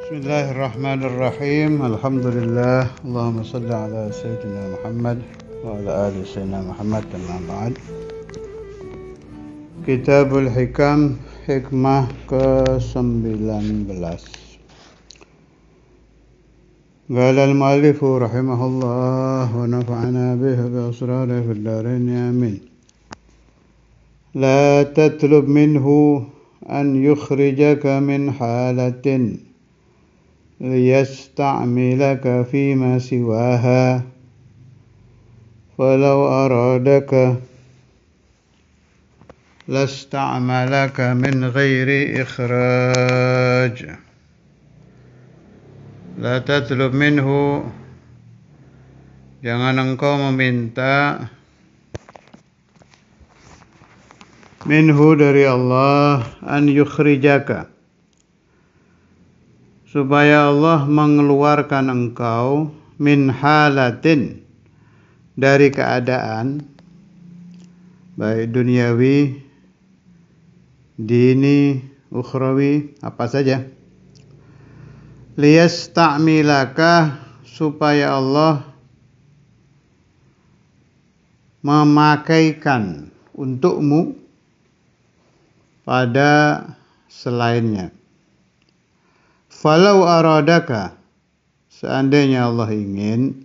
Bismillahirrahmanirrahim. Alhamdulillah. Allahumma salli ala Sayyidina Muhammad wa ala ali Sayyidina Muhammad. Amma ba'd. Kitabul Hikam, hikmah ke-19. Qala al-mu'allif rahimahullah wa nafa'ana bihi bi asrarihi fid dharain amin. La tatlub minhu an yukhrijaka min halatin ليستعملك فيما سواها فلو أرادك لاستعملك من غير إخراج لا تطلب منه, jangan engkau meminta minhu dari Allah, an yukhrijaka, supaya Allah mengeluarkan engkau min halatin, dari keadaan baik duniawi, dini, ukhrawi, apa saja. Liyasta'milaka, supaya Allah memakaikan untukmu pada selainnya. Falau aradaka, seandainya Allah ingin,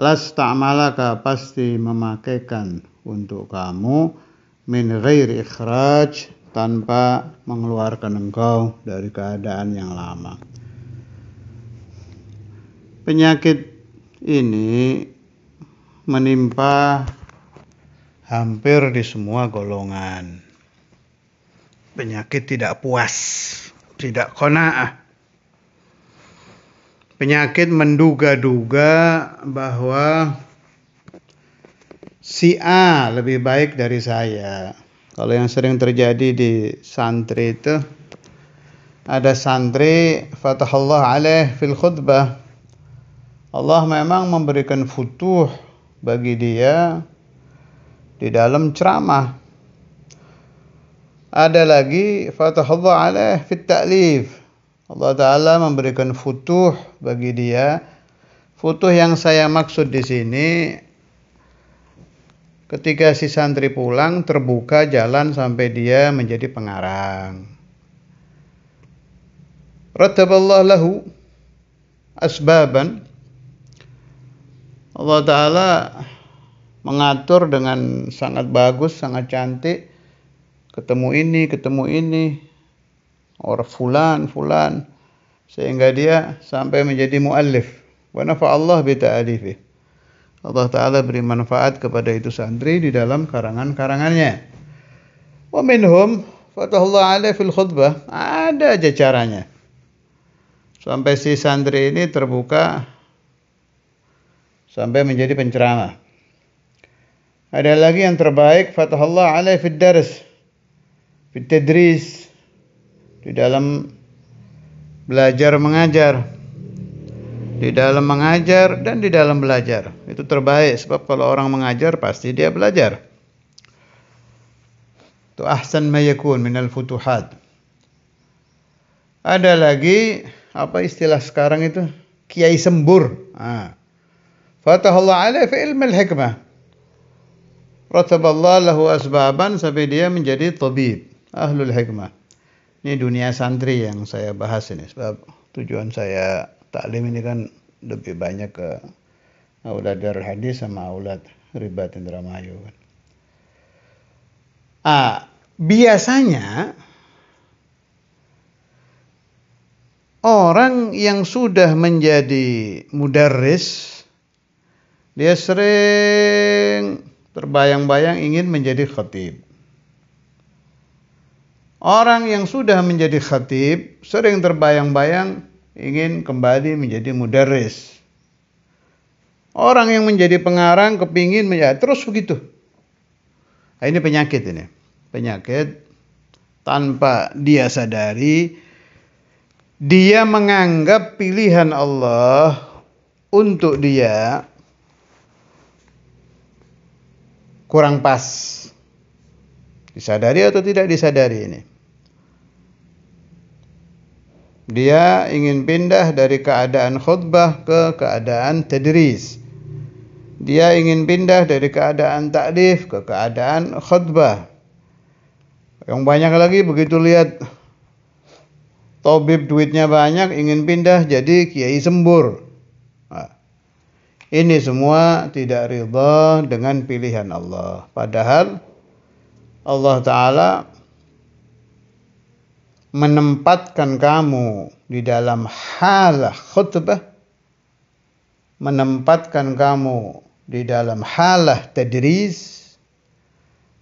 lasta'malaka, pasti memakaikan untuk kamu, min ghairi ikhraj, tanpa mengeluarkan engkau dari keadaan yang lama. Penyakit ini menimpa hampir di semua golongan. Penyakit tidak puas, tidak qanaah. Penyakit menduga-duga bahwa si A lebih baik dari saya. Kalau yang sering terjadi di santri itu, ada santri fatahallah alaih fil khutbah, Allah memang memberikan futuh bagi dia di dalam ceramah. Ada lagi fatahallah alaih fit ta'lif, Allah Ta'ala memberikan futuh bagi dia. Futuh yang saya maksud di sini, ketika si santri pulang, terbuka jalan sampai dia menjadi pengarang. Rattaballahu lahu asbaban, Allah Ta'ala mengatur dengan sangat bagus, sangat cantik. Ketemu ini, orang fulan, sehingga dia sampai menjadi muallif. Wa nafa'allah bi ta'alifi. Allah Ta'ala beri manfaat kepada itu santri di dalam karangan-karangannya. Wa minhum fatahullah alaih fil khutbah, ada aja caranya sampai si santri ini terbuka sampai menjadi penceramah. Ada lagi yang terbaik, fatahullah alaih fid dars, fit tadris, di dalam belajar mengajar, di dalam mengajar dan di dalam belajar. Itu terbaik, sebab kalau orang mengajar pasti dia belajar. Itu ahsan ma yakun minal futuhat. Ada lagi, apa istilah sekarang itu? Kiai sembur. Fatahallah alaih fi ilmil hikmah, rataballahu lahu asbaban, sampai dia menjadi tabib, ahlul hikmah. Ini dunia santri yang saya bahas ini, sebab tujuan saya taklim ini kan lebih banyak ke aulad darul hadis sama aulad ribat Indramayu. Biasanya orang yang sudah menjadi mudarris, dia sering terbayang-bayang ingin menjadi khatib. Orang yang sudah menjadi khatib sering terbayang-bayang ingin kembali menjadi mudarris. Orang yang menjadi pengarang kepingin menjadi, terus begitu. Ini penyakit ini. Penyakit tanpa dia sadari, dia menganggap pilihan Allah untuk dia kurang pas. Disadari atau tidak disadari ini? Dia ingin pindah dari keadaan khutbah ke keadaan tadris. Dia ingin pindah dari keadaan ta'lif ke keadaan khutbah. Yang banyak lagi begitu lihat tabib duitnya banyak, ingin pindah jadi kiai sembur. Nah, ini semua tidak ridha dengan pilihan Allah. Padahal Allah Ta'ala menempatkan kamu di dalam halah khutbah, menempatkan kamu di dalam halah tadris,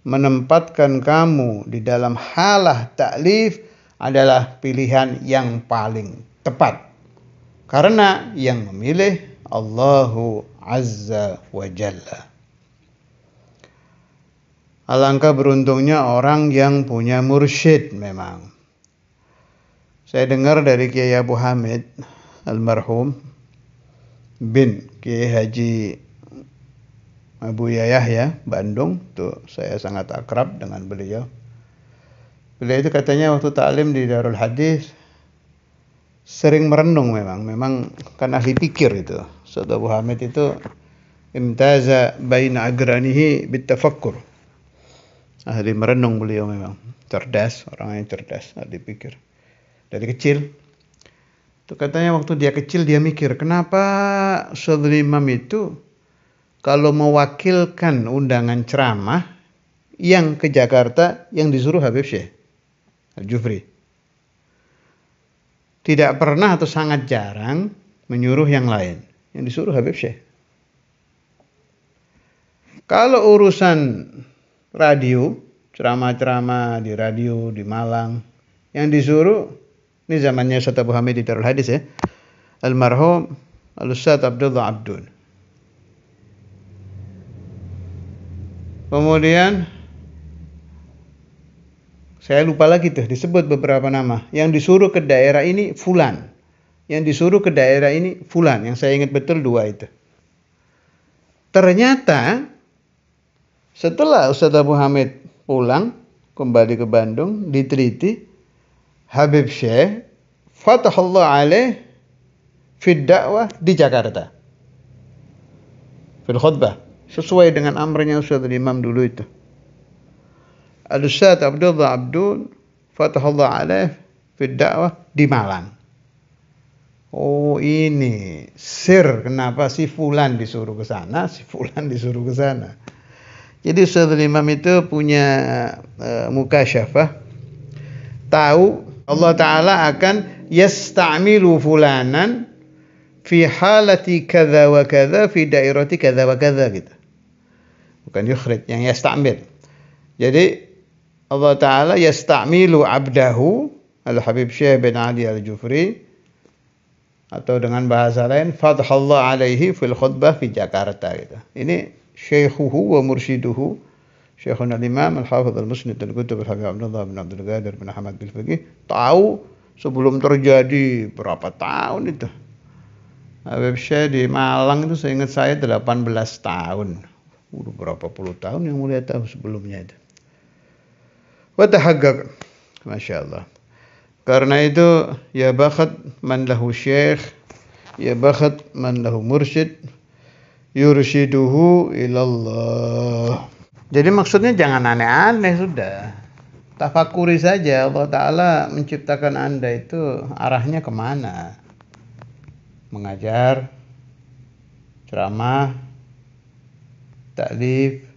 menempatkan kamu di dalam halah ta'lif adalah pilihan yang paling tepat. Karena yang memilih Allahu Azza wa Jalla. Alangkah beruntungnya orang yang punya mursyid memang. Saya dengar dari Kiai Abu Hamid almarhum bin Kiai Haji Abu Yahya Bandung, tuh saya sangat akrab dengan beliau. Beliau itu katanya waktu ta'lim di Darul Hadis sering merenung memang kan ahli pikir itu. Ustaz Abu Hamid itu imtaza baina agranihi bitafakkur. Ahli merenung beliau memang, cerdas, orang yang cerdas, ahli pikir. Dari kecil. Itu katanya waktu dia kecil dia mikir, kenapa Ustaz Imam itu kalau mewakilkan undangan ceramah yang ke Jakarta yang disuruh Habib Syekh Al-Jufri. Tidak pernah atau sangat jarang menyuruh yang lain. Yang disuruh Habib Syekh. Kalau urusan radio, ceramah-ceramah di radio di Malang, yang disuruh, ini zamannya Ustaz Abu Hamid di Darul Hadis ya, almarhum Al-Ustaz Abdullah Abdul. Kemudian saya lupa lagi tuh disebut beberapa nama. Yang disuruh ke daerah ini fulan. Yang disuruh ke daerah ini fulan. Yang saya ingat betul dua itu. Ternyata setelah Ustaz Abu Hamid pulang kembali ke Bandung, diteliti Habib Syekh fatahallah alaih fid da'wah di Jakarta. Fil khutbah. Sesuai dengan amrnya Ustaz Imam dulu itu. Al-Ustaz Abdullah Abdul fatahallah alaih fid da'wah di Malang. Oh ini sir kenapa si fulan disuruh ke sana, si fulan disuruh ke sana. Jadi Ustaz Imam itu punya mukasyafah, tahu Allah Ta'ala akan yasta'milu fulanan fi halati kadza wa kadza fi dairati kadza wa kadza gitu. Bukan yukhrij, yang yasta'mil. Jadi Allah Ta'ala yasta'milu abdahu Al-Habib Syekh bin Ali Al-Jufri, atau dengan bahasa lain fatahallah alaihi fil khutbah fi Jakarta gitu. Ini syekhuhu wa mursyiduhu Syekhuna al-Imam Al-Hafidh Al-Musnid Al-Qutb Al-Habib Abdullah bin Abdul Qadir bin Ahmad Bil-Fiqih tahu sebelum terjadi berapa tahun itu. Habib Syekh di Malang itu seingat saya 18 tahun. Udah berapa puluh tahun yang mulia tahu sebelumnya itu. Wa tahaqqaq. Masya Allah. Karena itu ya bakhat man lahu syekh, ya bakhat man lahu mursyid yursyiduhu ilallah. Jadi maksudnya jangan aneh-aneh sudah. Tafakuri saja Allah Ta'ala menciptakan Anda itu arahnya kemana. Mengajar, ceramah, taklif,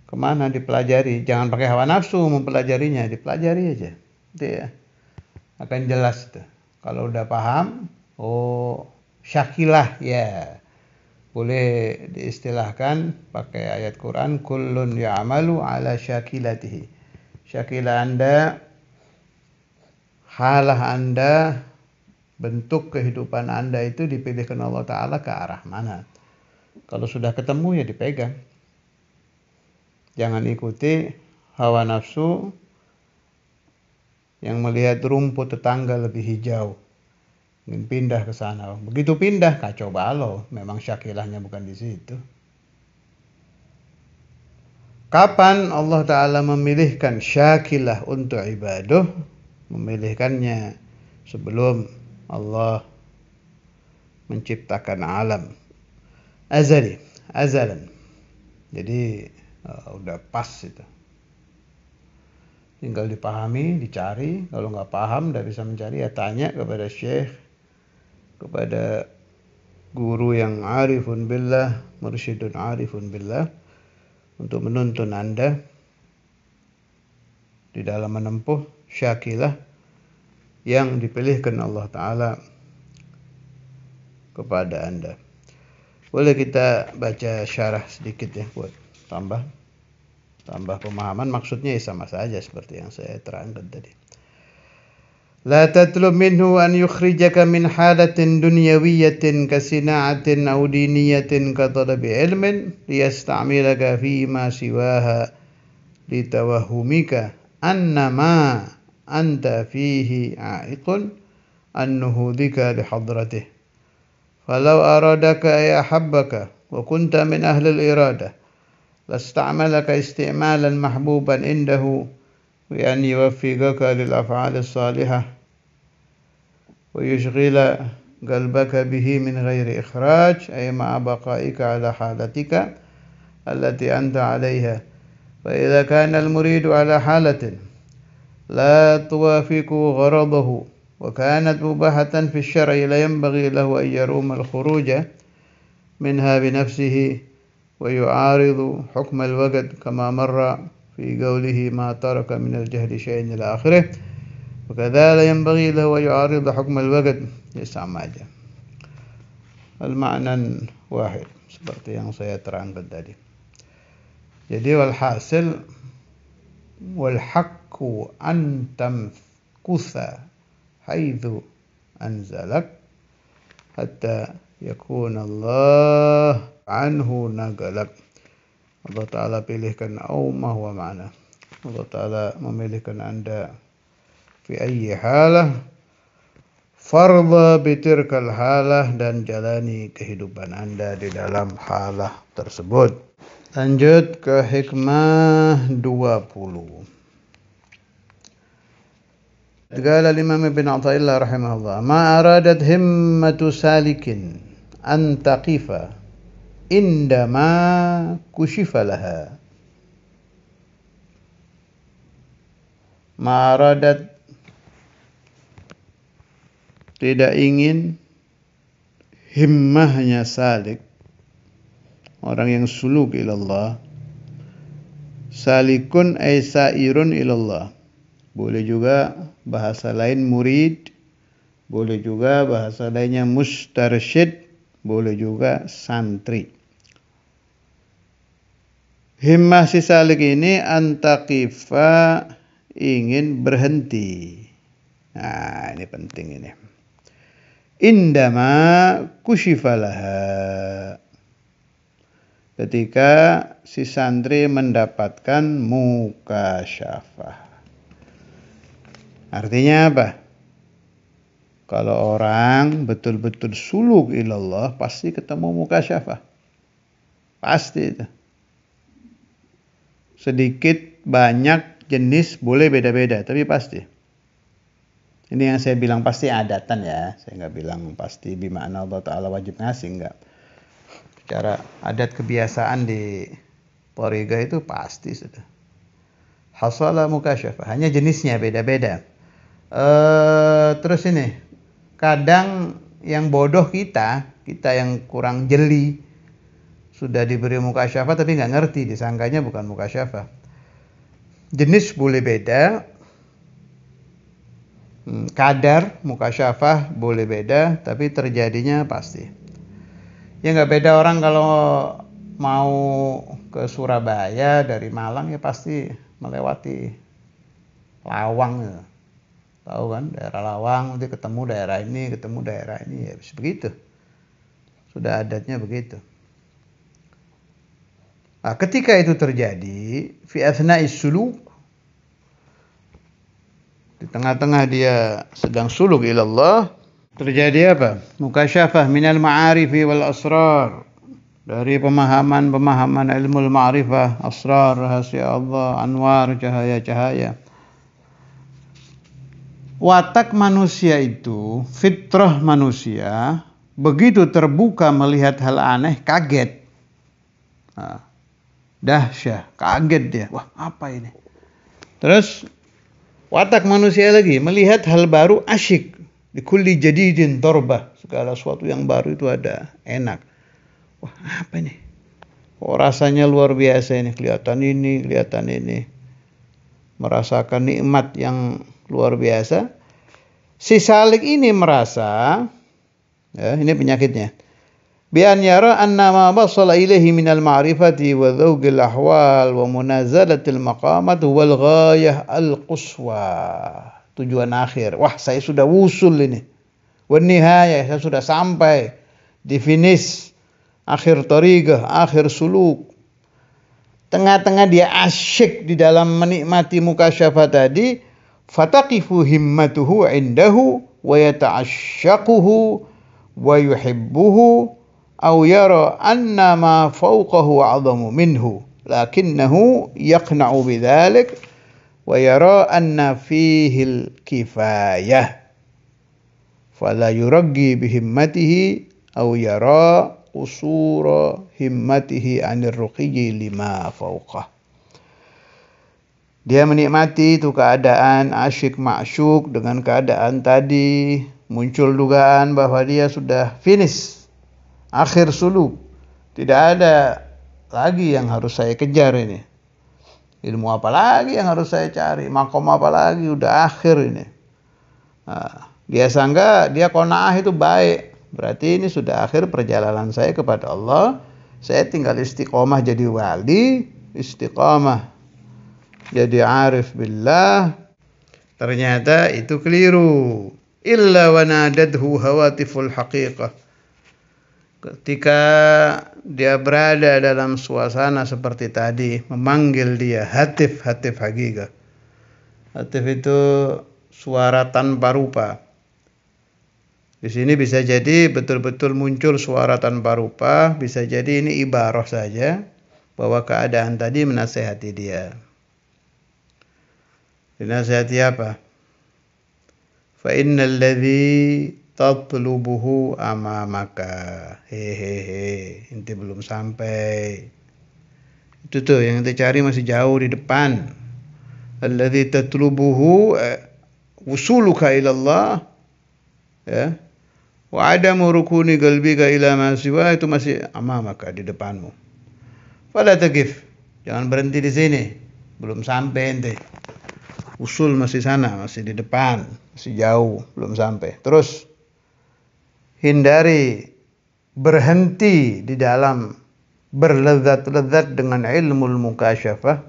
kemana dipelajari. Jangan pakai hawa nafsu mempelajarinya, dipelajari aja. Itu ya. Akan jelas tuh. Kalau udah paham, oh syakilah ya. Boleh diistilahkan pakai ayat Quran, kullun ya'malu ala syakilatihi. Syakilah Anda, halah Anda, bentuk kehidupan Anda itu dipilihkan Allah Ta'ala ke arah mana. Kalau sudah ketemu ya dipegang. Jangan ikuti hawa nafsu yang melihat rumput tetangga lebih hijau, ingin pindah ke sana. Begitu pindah kacau balau, memang syakilahnya bukan di situ. Kapan Allah Ta'ala memilihkan syakilah untuk ibadah, memilihkannya sebelum Allah menciptakan alam. Azalan. Jadi udah pas itu. Tinggal dipahami, dicari. Kalau nggak paham, nggak bisa mencari, ya tanya kepada syekh, kepada guru yang arifun billah, mursyidun arifun billah, untuk menuntun Anda di dalam menempuh syakilah yang dipilihkan Allah Ta'ala kepada Anda. Boleh kita baca syarah sedikit ya, buat tambah pemahaman. Maksudnya sama saja seperti yang saya terangkan tadi. La tatlub minhu an yukhrijaka min halatin dunyawiyatin kasina'atin aw diniyatin ka talabi ilmin liyasta'milaka fi ma siwaha litawahumika annama anta fihi a'iqun an nuhudika lihadratih falau aradaka ay ahabbaka wa kunta min ahli al-iradah لاستعملك استعمالا محبوبا عنده بأن يوفقك للأفعال الصالحة ويشغل قلبك به من غير إخراج أي مع بقائك على حالتك التي أنت عليها. فإذا كان المريد على حالة لا توافق غرضه وكانت مباحة في الشرع لا ينبغي له أن يروم الخروج منها بنفسه ويعارض حكم الوقت كما مر في قوله ما ترك من الجهل شيء إلى آخره وكذا لا ينبغي له أن يعارض حكم الوقت sama aja. Al-ma'nan wahid seperti yang saya terangkan tadi. Jadi walhasil walhaqqu an tamkutha haitsu anzalak hatta yakuna Allah anhu nagalak. Allah Ta'ala pilihkan ma huwa ma'na. Allah Ta'ala memilihkan Anda fi ayyi halah fardha bitirkal halah, dan jalani kehidupan Anda di dalam halah tersebut. Lanjut ke hikmah 20. Qala al-Imam Ibn Athaillah rahimahullah, ma aradat himmatu salikin an taqifa indama kushifa laha. Ma aradat, tidak ingin, himmahnya salik, orang yang suluk ilallah. Salikun ay sairun ilallah. Boleh juga bahasa lain murid, boleh juga bahasa lainnya mustarsyid, boleh juga santri. Himmah si salik ini antaqifa, ingin berhenti. Nah, ini penting ini. Indama kusyifalaha, ketika si santri mendapatkan mukasyafah. Artinya apa? Kalau orang betul-betul suluk ilallah, pasti ketemu mukasyafah. Pasti itu. Sedikit, banyak, jenis, boleh beda-beda, tapi pasti. Ini yang saya bilang pasti adatan ya. Saya nggak bilang pasti bima'na Allah Ta'ala wajib ngasih, enggak. Secara adat kebiasaan di Thariqah itu pasti sudah. Hasala mukasyafah, hanya jenisnya beda-beda. Terus ini, kadang yang bodoh kita yang kurang jeli, sudah diberi mukasyafah tapi nggak ngerti, disangkanya bukan mukasyafah. Jenis boleh beda, kadar mukasyafah boleh beda, tapi terjadinya pasti. Ya nggak beda orang kalau mau ke Surabaya dari Malang ya pasti melewati Lawang ya. Tahu kan, daerah Lawang, nanti ketemu daerah ini, ya begitu. Sudah adatnya begitu. Nah, ketika itu terjadi fi athna'is suluk, di tengah-tengah dia sedang suluk ilallah, terjadi apa? Mukasyafah minal ma'arifi wal asrar, dari pemahaman ilmu ma'rifah, asrar, rahasia Allah, anwar, cahaya-cahaya. watak manusia itu, fitrah manusia, begitu terbuka melihat hal aneh, kaget. Nah, dahsyah, kaget dia. Wah, apa ini? Terus watak manusia lagi, melihat hal baru asyik. Likulli jadidin torbah. Segala sesuatu yang baru itu ada, enak. Wah, apa ini? Oh, rasanya luar biasa ini, kelihatan ini. Merasakan nikmat yang luar biasa. Si salik ini merasa, ya, ini penyakitnya. Bian yara anna ma basala ilaihi minal ma'rifati wa dhawqil ahwal wa munazalatil maqamat wal ghayah al quswa. Tujuan akhir. Wah, saya sudah wusul ini. Wa nihayah, saya sudah sampai di finish. Akhir tariqah, akhir suluk. Tengah-tengah dia asyik di dalam menikmati mukasyafah tadi. Fataqifu himmatuhu indahu wa yata'asyaquhu wa yuhibbuhu aw yara anna ma fawqahu a'zamu minhu lakinnahu yaqna'u bidzalik wa yara anna fihi al-kifayah fala yuraggi bihimmatihi aw yara qusura himmatihi 'anir ruqiyyi lima fawqah. Dia menikmati itu keadaan asyik ma'syuk dengan keadaan tadi. Muncul dugaan bahwa dia sudah finish. Akhir suluk. Tidak ada lagi yang harus saya kejar ini. Ilmu apa lagi yang harus saya cari. Makom apa lagi. Udah akhir ini. Nah, dia sangka dia qanaah itu baik. Berarti ini sudah akhir perjalanan saya kepada Allah. Saya tinggal istiqomah jadi wali. Istiqomah jadi arif billah. Ternyata itu keliru. Illa wa nadadhu hawatiful haqiqah. Ketika dia berada dalam suasana seperti tadi, memanggil dia hatif haqiqah. Hatif itu suara tanpa rupa. Di sini bisa jadi betul-betul muncul suara tanpa rupa, bisa jadi ini ibarah saja bahwa keadaan tadi menasihati dia. Dinasihati apa? Fa innal ladzi tatlubuhu amamaka. Hehehe, inti belum sampai. Itu tuh yang kita cari masih jauh di depan. Alladzi tatlubuhu wusuluka ila Allah. Ya. Wa adamu rukuni qalbika ila ma siwa, itu masih amamaka, di depanmu. Fala taqif. Jangan berhenti di sini. Belum sampai ente. Usul masih sana, masih di depan, masih jauh, belum sampai. Terus hindari berhenti di dalam berlezat-lezat dengan ilmu mukasyafah.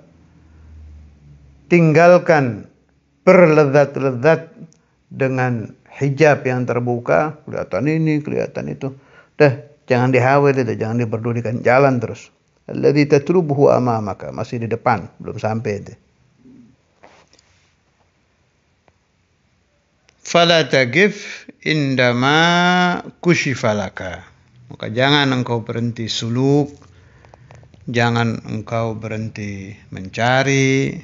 Tinggalkan berlezat-lezat dengan hijab yang terbuka, kelihatan ini, kelihatan itu. Dah, jangan dihawal itu, jangan diperdulikan, jalan terus. Alladzi tatlubuhu amamaka, masih di depan, belum sampai itu. Fala taqif indama kushifalaka. Maka jangan engkau berhenti suluk, jangan engkau berhenti mencari,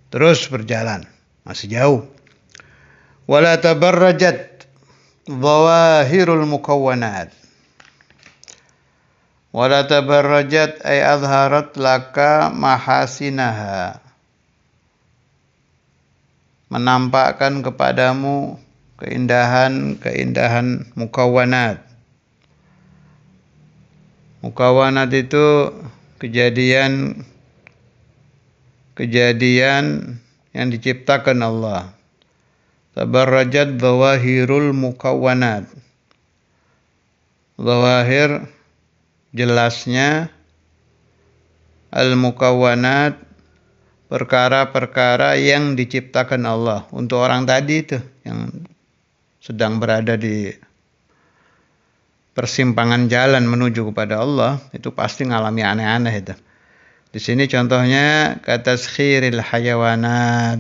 terus berjalan, masih jauh. Wala tabarrajat dhawahirul mukawwanat. Wala tabarrajat ay adharat laka mahasinaha. Menampakkan kepadamu keindahan mukawwanat. Mukawwanat itu kejadian yang diciptakan Allah. Tabarrajat zawahirul mukawwanat. Zawahir jelasnya, al-mukawwanat perkara-perkara yang diciptakan Allah. Untuk orang tadi itu yang sedang berada di persimpangan jalan menuju kepada Allah, itu pasti ngalami aneh-aneh itu. Di sini contohnya kata taskhiril hayawanat.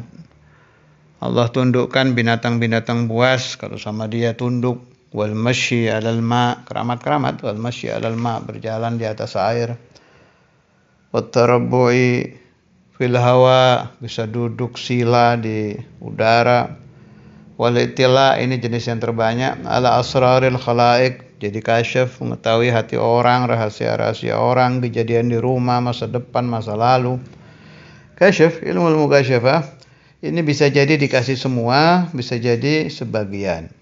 Allah tundukkan binatang-binatang buas kalau sama dia tunduk. Wal masyi 'alal ma, keramat-keramat, wal masyi 'alal ma, berjalan di atas air. Wat tarabbu'i fil hawa, bisa duduk sila di udara. Wal itila, ini jenis yang terbanyak, ala asraril khalaik, jadi kasyaf, mengetahui hati orang, rahasia-rahasia orang, kejadian di rumah, masa depan, masa lalu. Kasyaf, ilmu kasyafah, ini bisa jadi dikasih semua, bisa jadi sebagian.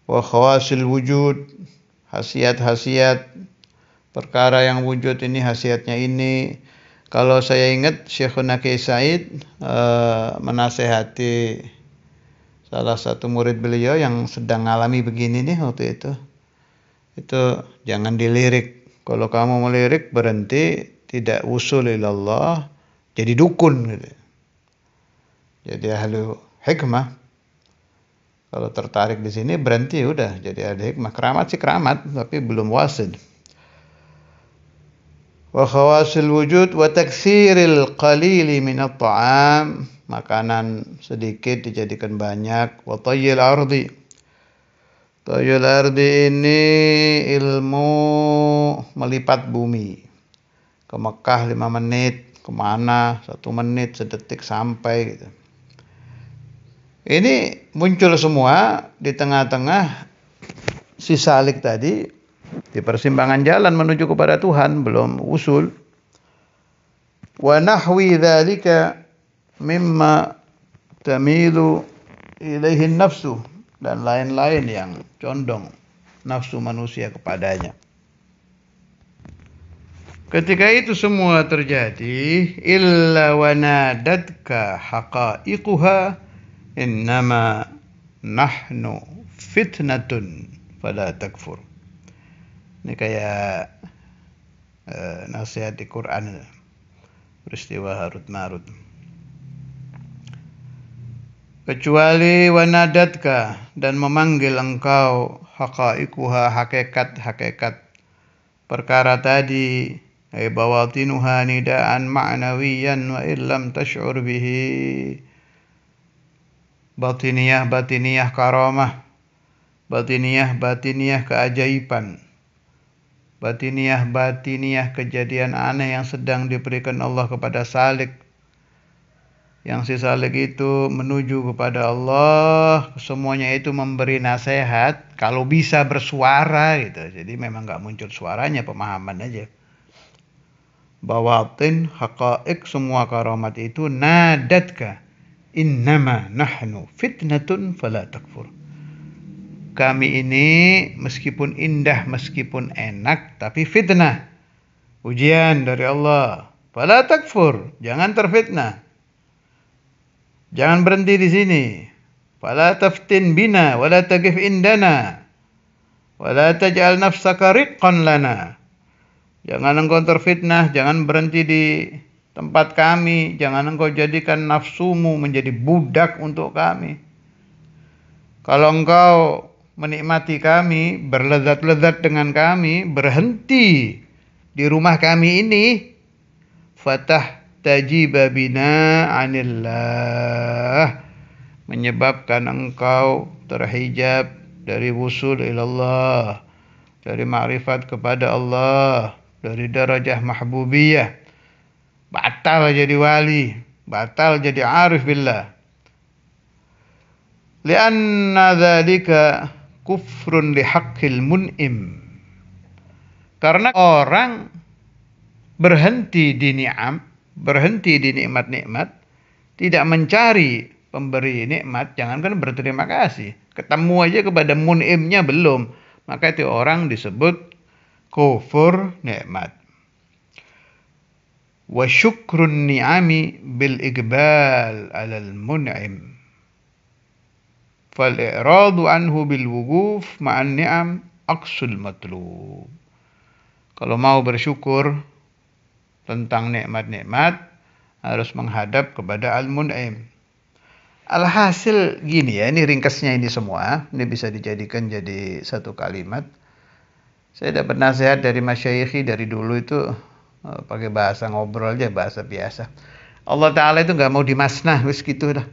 Wa khawasil wujud, hasiat-hasiat, perkara yang wujud ini hasiatnya ini. Kalau saya ingat Syekhuna Kiai Said menasehati salah satu murid beliau yang sedang mengalami begini nih waktu itu. Itu jangan dilirik. Kalau kamu melirik berhenti, tidak usul ilallah, jadi dukun gitu. Jadi ahli hikmah. Kalau tertarik di sini berhenti udah jadi ahli hikmah. Keramat sih keramat, tapi belum wasid. Wa khawasil wujud wa taksiril qalili minat ta'am, makanan sedikit dijadikan banyak. Wa tayyil ardi, tayyil ardi ini ilmu melipat bumi. Ke Mekah 5 menit, kemana 1 menit, sedetik sampai gitu. Ini muncul semua di tengah-tengah si salik tadi, di persimpangan jalan menuju kepada Tuhan, belum usul. Wa nahwi dzalika mimma tamilu ilaihi nafsu, dan lain-lain yang condong nafsu manusia kepadanya. Ketika itu semua terjadi, illa wa nadatka haqa'iquha innama nahnu fitnatun fala takfur. Ini kayak nasihat di Quran, peristiwa Harut Marut. Kecuali wanadatka, dan memanggil engkau, haqa'iquha, hakikat perkara tadi, ay bawatinuha nidaan ma'nawiyan wa illam tash'ur bihi, batiniyah karamah, batiniyah keajaiban, batiniyah kejadian aneh yang sedang diberikan Allah kepada salik, yang si salik itu menuju kepada Allah. Semuanya itu memberi nasihat, kalau bisa bersuara gitu. Jadi memang gak muncul suaranya, pemahaman aja. Bawatin, haqa'iq, semua karamat itu nadatka innama nahnu fitnatun fala takfur. Kami ini meskipun indah, meskipun enak, tapi fitnah, ujian dari Allah. Fala takfur, jangan terfitnah. Jangan berhenti di sini. Fala taftin bina wala taqif indana wala taj'al nafsaka riqqan lana. Jangan engkau terfitnah, jangan berhenti di tempat kami, jangan engkau jadikan nafsumu menjadi budak untuk kami. Kalau engkau menikmati kami, berlezat-lezat dengan kami, berhenti di rumah kami ini, fatah tajiba bina anillah, menyebabkan engkau terhijab dari wusul ilallah, dari ma'rifat kepada Allah, dari darajah mahbubiyah, batal jadi wali, batal jadi arif billah. Lianna dzalika kufrun lihaqqil mun'im. Karena orang berhenti di ni'am, berhenti di nikmat-nikmat, tidak mencari pemberi nikmat, jangankan berterima kasih, ketemu aja kepada mun'imnya belum, maka itu orang disebut kufur nikmat. Wa syukrun ni'ami bil iqbal 'alal mun'im. Fal-i'radu anhu bil wuquf ma'an ni'am aqsul matlub. Kalau mau bersyukur tentang nikmat-nikmat, harus menghadap kepada al-mun'im. Alhasil gini ya, ini ringkasnya ini semua, ini bisa dijadikan jadi satu kalimat. Saya dapat nasihat dari masyayikhi dari dulu itu pakai bahasa ngobrol aja, bahasa biasa. Allah Ta'ala itu gak mau dimasnah, wis gitu dah.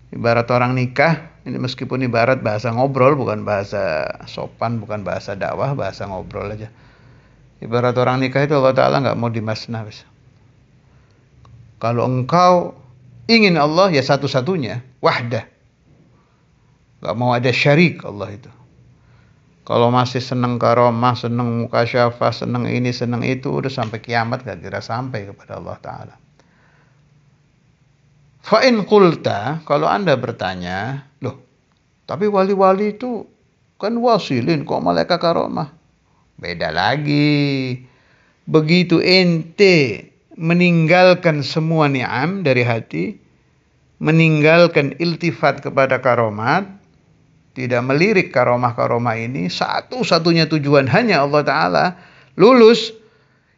Ibarat orang nikah, ini meskipun ibarat bahasa ngobrol, bukan bahasa sopan, bukan bahasa dakwah, bahasa ngobrol aja. Ibarat orang nikah itu Allah Ta'ala gak mau dimasnah. Kalau engkau ingin Allah, ya satu-satunya, wahdah. Gak mau ada syarik Allah itu. Kalau masih senang karomah, senang mukasyafah, senang ini, senang itu, udah sampai kiamat gak kira sampai kepada Allah Ta'ala. Fa'in qulta, kalau Anda bertanya, loh, tapi wali-wali itu kan wasilin, kok malaikat karomah? Beda lagi. Begitu ente meninggalkan semua ni'am dari hati, meninggalkan iltifat kepada karomat, tidak melirik karomah-karomah ini, satu-satunya tujuan hanya Allah Ta'ala, lulus,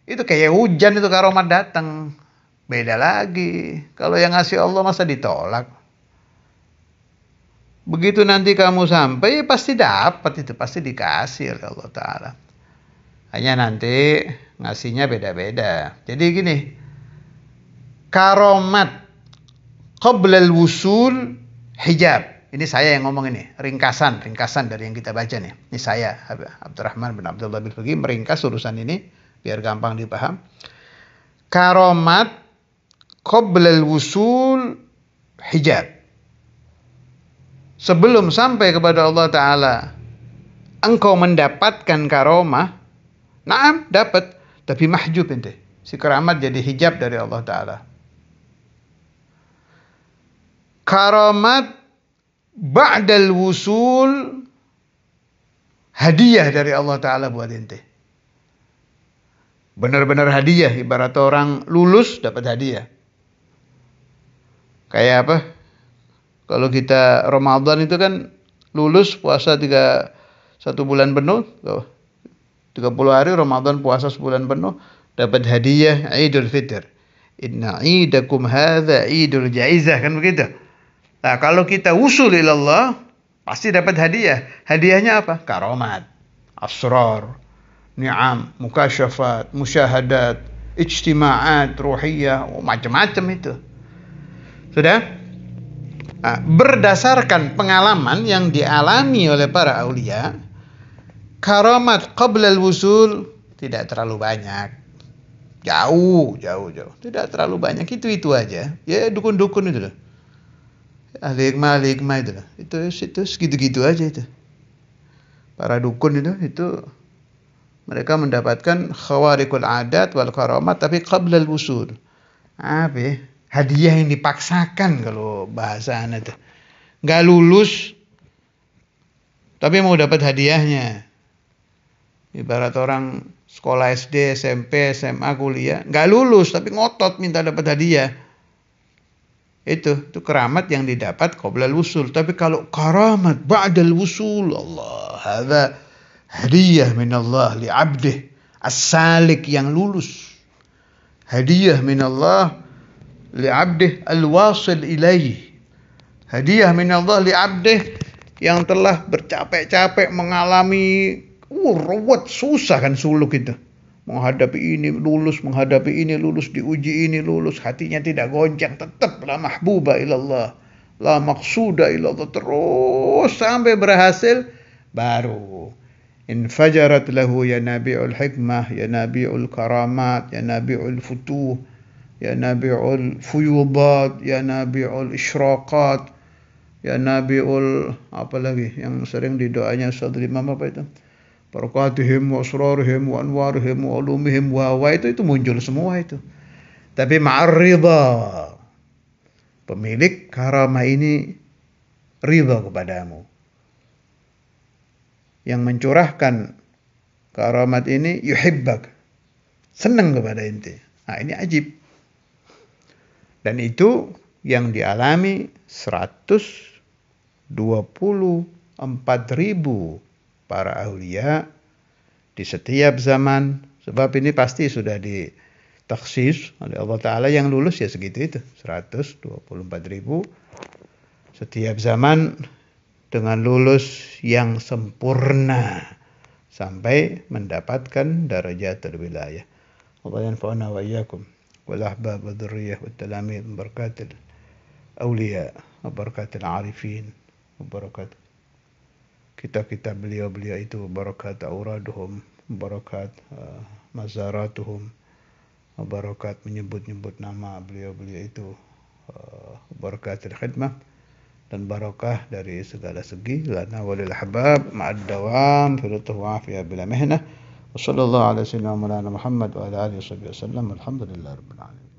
itu kayak hujan itu karomat datang. Beda lagi. Kalau yang ngasih Allah masa ditolak? Begitu nanti kamu sampai, pasti dapat itu, pasti dikasih oleh Allah Ta'ala. Hanya nanti ngasihnya beda-beda. Jadi gini, karomat qablal wusul hijab. Ini saya yang ngomong ini, ringkasan dari yang kita baca nih. Ini saya, Abdurrahman bin Abdullah bin Faqih, meringkas urusan ini biar gampang dipaham. Karomat qablal wusul hijab. Sebelum sampai kepada Allah Ta'ala, engkau mendapatkan karomah, naam, dapat, tapi mahjub ente. Si keramat jadi hijab dari Allah Ta'ala. Karamat ba'dal wusul hadiah dari Allah Ta'ala buat ente. Benar-benar hadiah, ibarat orang lulus dapat hadiah. Kayak apa? Kalau kita Ramadan itu kan lulus puasa 1 bulan penuh, 30 hari Ramadan puasa sebulan penuh, dapat hadiah Idul Fitr. Inna idakum hadza idul jaizah, kan begitu. Nah, kalau kita usul ilallah, pasti dapat hadiah. Hadiahnya apa? Karomat, asrar, ni'am, mukasyafat, musyahadat, ijtima'at, ruhiyah, macam-macam itu. Sudah? Nah, berdasarkan pengalaman yang dialami oleh para aulia, karomat qablal wusul tidak terlalu banyak. Jauh. Tidak terlalu banyak, itu aja. Ya dukun-dukun itu loh. Ahli hikmah itu loh. Itu segitu-gitu aja itu. Para dukun itu mereka mendapatkan khawarikul adat wal karomat tapi qablal wusul. Apa ya? Hadiah yang dipaksakan kalau bahasa anak itu. Nggak lulus, tapi mau dapat hadiahnya. Ibarat orang sekolah SD, SMP, SMA, kuliah. Nggak lulus, tapi ngotot minta dapat hadiah. Itu keramat yang didapat qoblal wusul. Tapi kalau karamat ba'dal wusul, Allah, hadza hadiah minallah li'abdih as-salik yang lulus. Hadiah minallah li'abdih al-wasil ilaih. Hadiah minallah li'abdih yang telah bercapek-capek mengalami ruwet, susah kan suluk itu. Menghadapi ini lulus, diuji ini lulus, hatinya tidak goncang, tetap la mahbuba ilallah, la maqsuda ilallah, terus sampai berhasil, baru infajarat lahu ya nabi'ul hikmah, ya nabi'ul karamat, ya nabi'ul futuh, ya nabi'ul fuyudat, ya nabi'ul isyraqat, ya nabi'ul apa lagi yang sering didoanya Ustaz Imam apa itu? Barakatihim wa asrarihim wa anwarihim wa ulumihim wa itu muncul semua itu. Tapi ma'ar ridha. Pemilik karamah ini ridha kepadamu. Yang mencurahkan karamat ini yuhibbak. Senang kepada ente. Nah, ini ajib. Dan itu yang dialami 124.000 para aulia di setiap zaman. Sebab ini pasti sudah ditaksis oleh Allah Ta'ala, yang lulus ya segitu itu, 124.000 setiap zaman dengan lulus yang sempurna sampai mendapatkan darajatul wilayah. Allah yanfa'una wa iyyakum wal ahbab wa dzurriyyah wat talamid barakatil auliya wa barakatil arifin wa barakat kita beliau-beliau itu, barakat auraduhum, barakat mazaratuhum, barakat menyebut-nyebut nama beliau-beliau itu, barakatul khidmah dan barakah dari segala segi lana walil ahbab ma'ad dawam fi lutf wa afiyah bila mihnah. Wassallallahu ala sayyidina Muhammad wa ala alihi wasallam. Alhamdulillah rabbil alamin.